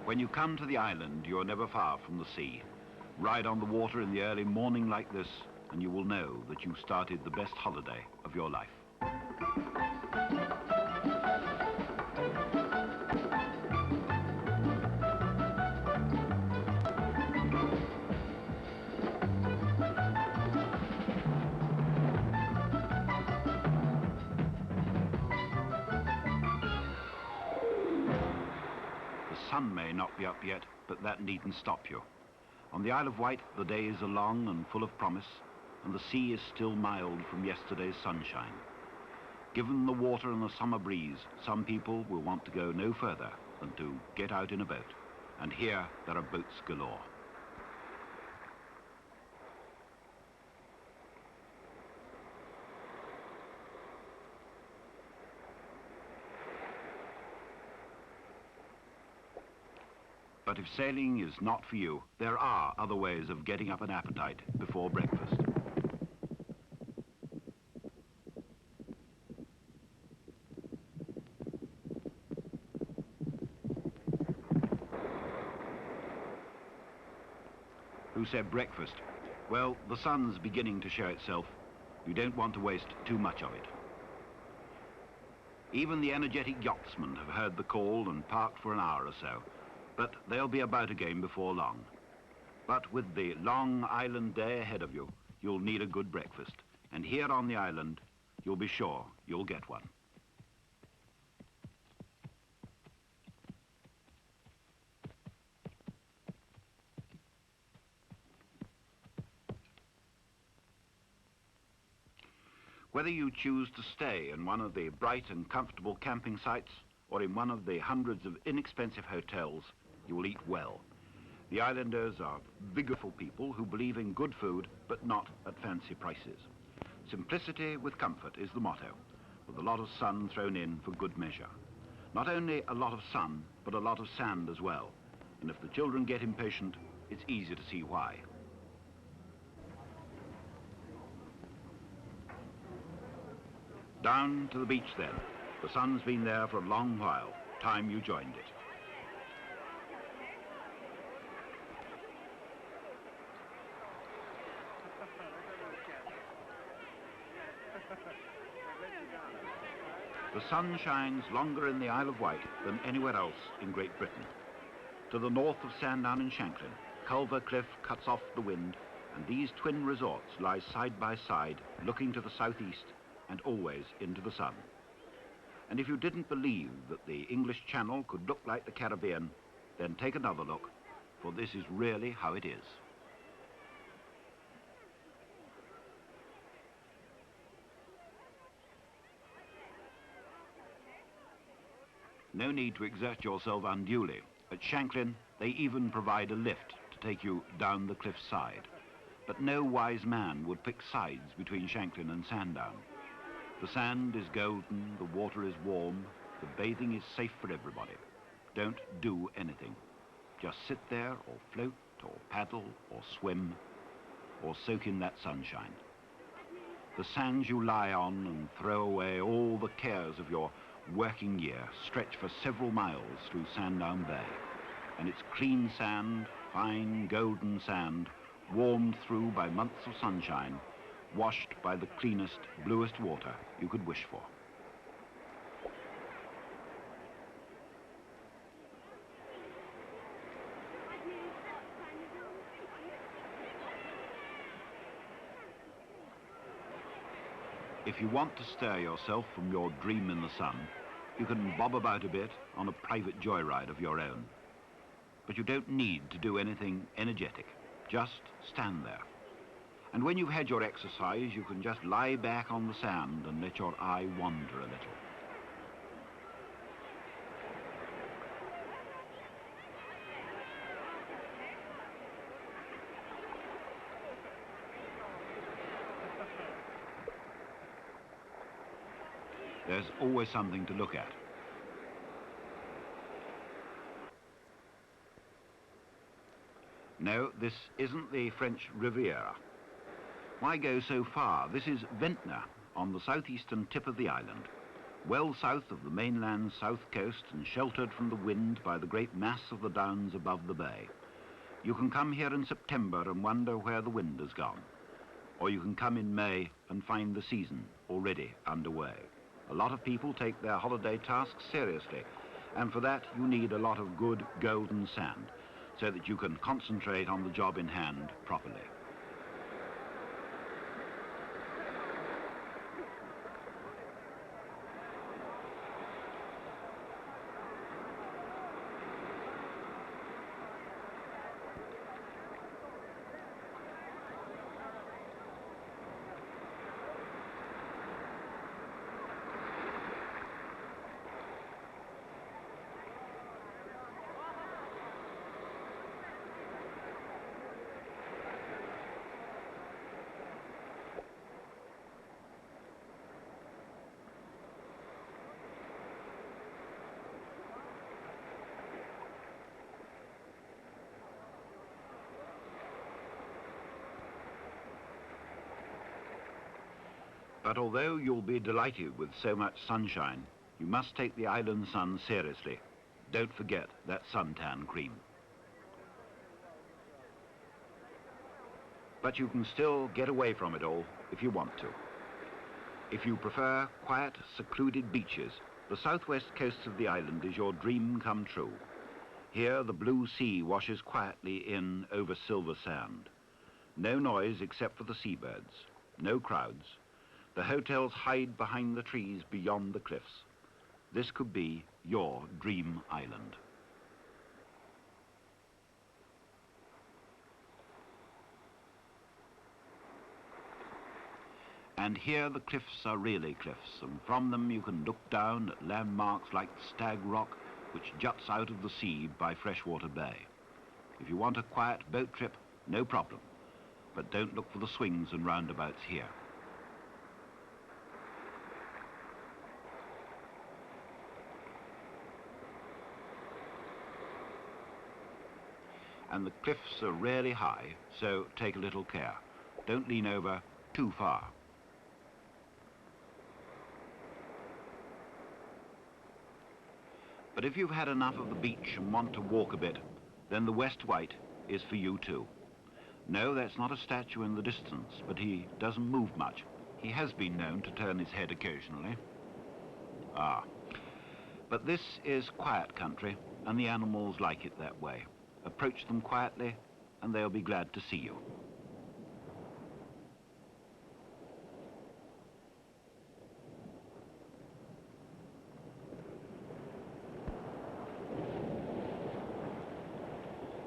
When you come to the island, you are never far from the sea. Ride on the water in the early morning like this, and you will know that you started the best holiday of your life. The sun may not be up yet, but that needn't stop you. On the Isle of Wight, the days are long and full of promise, and the sea is still mild from yesterday's sunshine. Given the water and the summer breeze, some people will want to go no further than to get out in a boat. And here there are boats galore. But if sailing is not for you, there are other ways of getting up an appetite before breakfast. Who said breakfast? Well, the sun's beginning to show itself. You don't want to waste too much of it. Even the energetic yachtsmen have heard the call and parked for an hour or so. But they'll be about again before long. But with the long island day ahead of you, you'll need a good breakfast. And here on the island, you'll be sure you'll get one. Whether you choose to stay in one of the bright and comfortable camping sites or in one of the hundreds of inexpensive hotels, you will eat well. The islanders are vigorful people who believe in good food, but not at fancy prices. Simplicity with comfort is the motto, with a lot of sun thrown in for good measure. Not only a lot of sun, but a lot of sand as well. And if the children get impatient, it's easy to see why. Down to the beach then. The sun's been there for a long while. Time you joined it. The sun shines longer in the Isle of Wight than anywhere else in Great Britain. To the north of Sandown and Shanklin, Culver Cliff cuts off the wind, and these twin resorts lie side by side, looking to the southeast and always into the sun. And if you didn't believe that the English Channel could look like the Caribbean, then take another look, for this is really how it is. No need to exert yourself unduly. At Shanklin, they even provide a lift to take you down the cliff side. But no wise man would pick sides between Shanklin and Sandown. The sand is golden, the water is warm, the bathing is safe for everybody. Don't do anything. Just sit there or float or paddle or swim or soak in that sunshine. The sands you lie on and throw away all the cares of your working year stretch for several miles through Sandown Bay. And it's clean sand, fine golden sand, warmed through by months of sunshine, washed by the cleanest, bluest water you could wish for. If you want to stir yourself from your dream in the sun, you can bob about a bit on a private joyride of your own. But you don't need to do anything energetic. Just stand there. And when you've had your exercise, you can just lie back on the sand and let your eye wander a little. There's always something to look at. No, this isn't the French Riviera. Why go so far? This is Ventnor, on the southeastern tip of the island. Well south of the mainland's south coast and sheltered from the wind by the great mass of the downs above the bay. You can come here in September and wonder where the wind has gone. Or you can come in May and find the season already underway. A lot of people take their holiday tasks seriously, and for that you need a lot of good golden sand, so that you can concentrate on the job in hand properly. But although you'll be delighted with so much sunshine, you must take the island sun seriously. Don't forget that suntan cream. But you can still get away from it all if you want to. If you prefer quiet, secluded beaches, the southwest coast of the island is your dream come true. Here the blue sea washes quietly in over silver sand. No noise except for the seabirds, no crowds. The hotels hide behind the trees beyond the cliffs. This could be your dream island. And here the cliffs are really cliffs, and from them you can look down at landmarks like Stag Rock, which juts out of the sea by Freshwater Bay. If you want a quiet boat trip, no problem, but don't look for the swings and roundabouts here. And the cliffs are really high, so take a little care. Don't lean over too far. But if you've had enough of the beach and want to walk a bit, then the West Wight is for you too. No, that's not a statue in the distance, but he doesn't move much. He has been known to turn his head occasionally. But this is quiet country, and the animals like it that way. Approach them quietly, and they'll be glad to see you.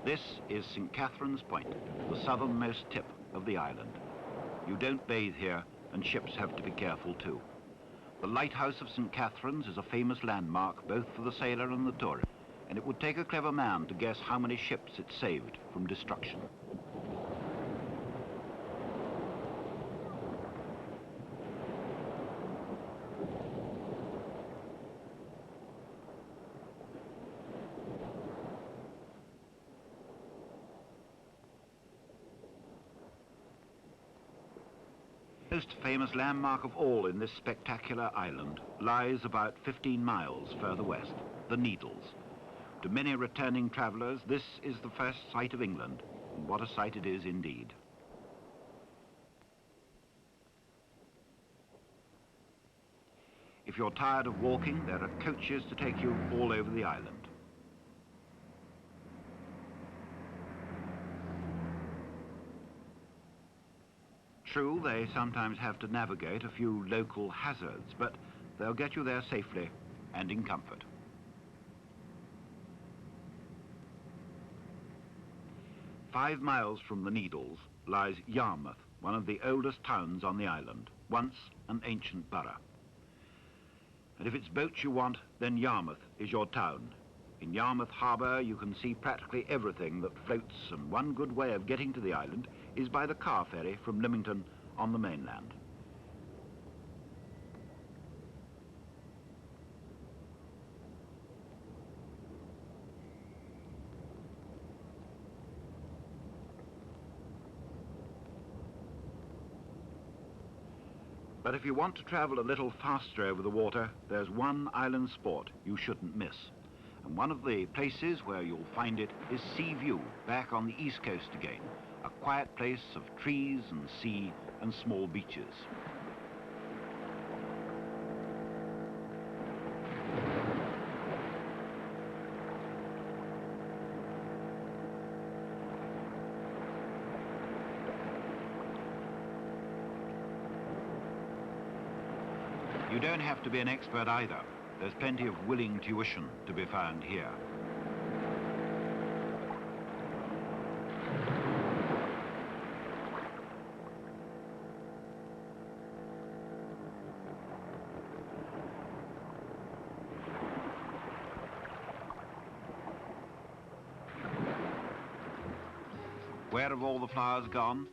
This is St. Catherine's Point, the southernmost tip of the island. You don't bathe here, and ships have to be careful too. The lighthouse of St. Catherine's is a famous landmark both for the sailor and the tourist, and it would take a clever man to guess how many ships it saved from destruction. The most famous landmark of all in this spectacular island lies about 15 miles further west, the Needles. To many returning travellers, this is the first sight of England, and what a sight it is indeed. If you're tired of walking, there are coaches to take you all over the island. True, they sometimes have to navigate a few local hazards, but they'll get you there safely and in comfort. "5 miles from the Needles lies Yarmouth, one of the oldest towns on the island, once an ancient borough. And if it's boats you want, then Yarmouth is your town. In Yarmouth Harbour you can see practically everything that floats, and one good way of getting to the island is by the car ferry from Lymington on the mainland. But if you want to travel a little faster over the water, there's one island sport you shouldn't miss. And one of the places where you'll find it is Sea View, back on the east coast again. A quiet place of trees and sea and small beaches. You don't have to be an expert either. There's plenty of willing tuition to be found here. Where have all the flowers gone?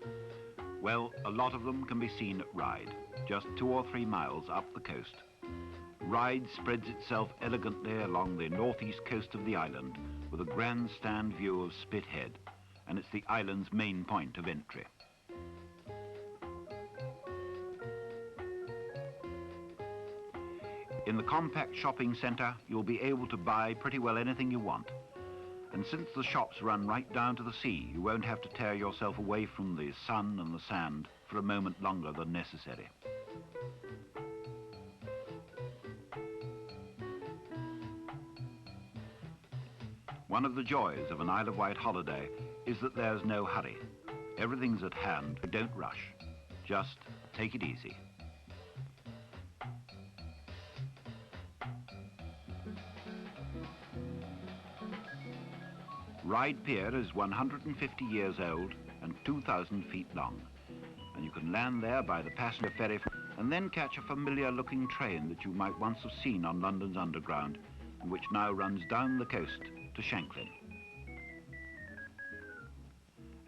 Well, a lot of them can be seen at Ryde, just 2 or 3 miles up the coast. Ryde spreads itself elegantly along the northeast coast of the island with a grandstand view of Spithead, and it's the island's main point of entry. In the compact shopping centre, you'll be able to buy pretty well anything you want. And since the shops run right down to the sea, you won't have to tear yourself away from the sun and the sand for a moment longer than necessary. One of the joys of an Isle of Wight holiday is that there's no hurry. Everything's at hand, but don't rush. Just take it easy. Ryde Pier is 150 years old and 2,000 feet long, and you can land there by the passenger ferry and then catch a familiar-looking train that you might once have seen on London's Underground and which now runs down the coast to Shanklin.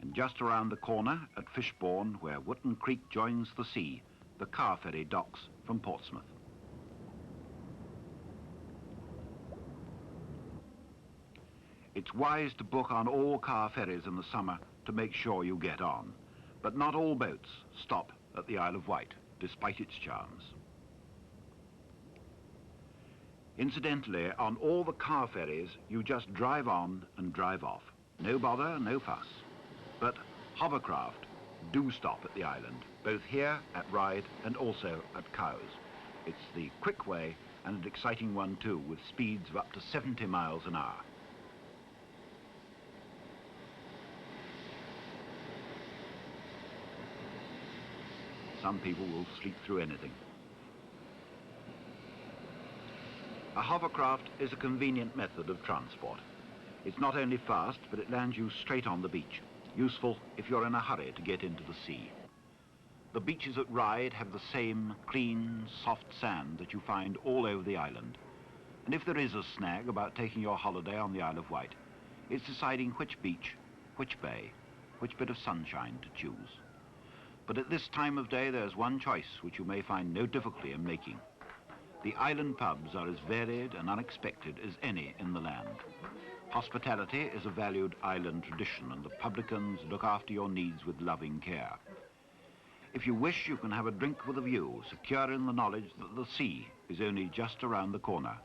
And just around the corner at Fishbourne, where Wootton Creek joins the sea, the car ferry docks from Portsmouth. It's wise to book on all car ferries in the summer to make sure you get on. But not all boats stop at the Isle of Wight, despite its charms. Incidentally, on all the car ferries, you just drive on and drive off. No bother, no fuss. But hovercraft do stop at the island, both here at Ryde and also at Cowes. It's the quick way and an exciting one too, with speeds of up to 70 miles an hour. Some people will sleep through anything. A hovercraft is a convenient method of transport. It's not only fast, but it lands you straight on the beach. Useful if you're in a hurry to get into the sea. The beaches at Ryde have the same clean, soft sand that you find all over the island. And if there is a snag about taking your holiday on the Isle of Wight, it's deciding which beach, which bay, which bit of sunshine to choose. But at this time of day, there's one choice which you may find no difficulty in making. The island pubs are as varied and unexpected as any in the land. Hospitality is a valued island tradition, and the publicans look after your needs with loving care. If you wish, you can have a drink with a view, secure in the knowledge that the sea is only just around the corner,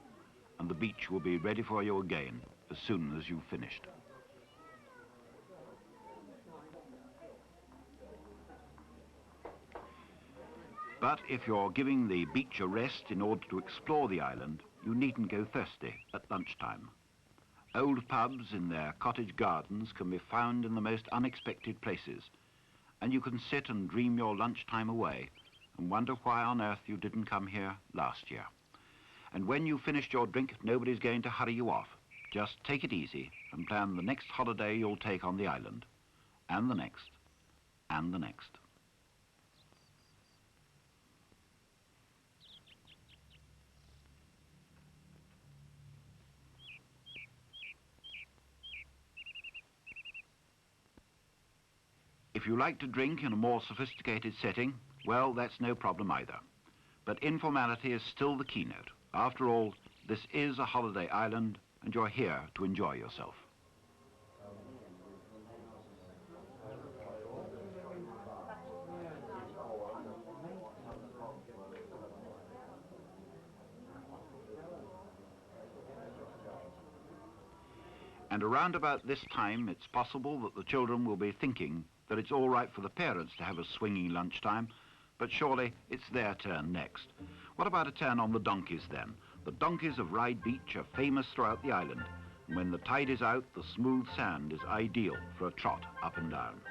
and the beach will be ready for you again as soon as you've finished. But if you're giving the beach a rest in order to explore the island, you needn't go thirsty at lunchtime. Old pubs in their cottage gardens can be found in the most unexpected places, and you can sit and dream your lunchtime away and wonder why on earth you didn't come here last year. And when you've finished your drink, nobody's going to hurry you off. Just take it easy and plan the next holiday you'll take on the island, and the next, and the next. If you like to drink in a more sophisticated setting, well, that's no problem either. But informality is still the keynote. After all, this is a holiday island, and you're here to enjoy yourself. And around about this time, it's possible that the children will be thinking that it's all right for the parents to have a swinging lunchtime, but surely it's their turn next. What about a turn on the donkeys then? The donkeys of Ryde Beach are famous throughout the island, and when the tide is out, the smooth sand is ideal for a trot up and down.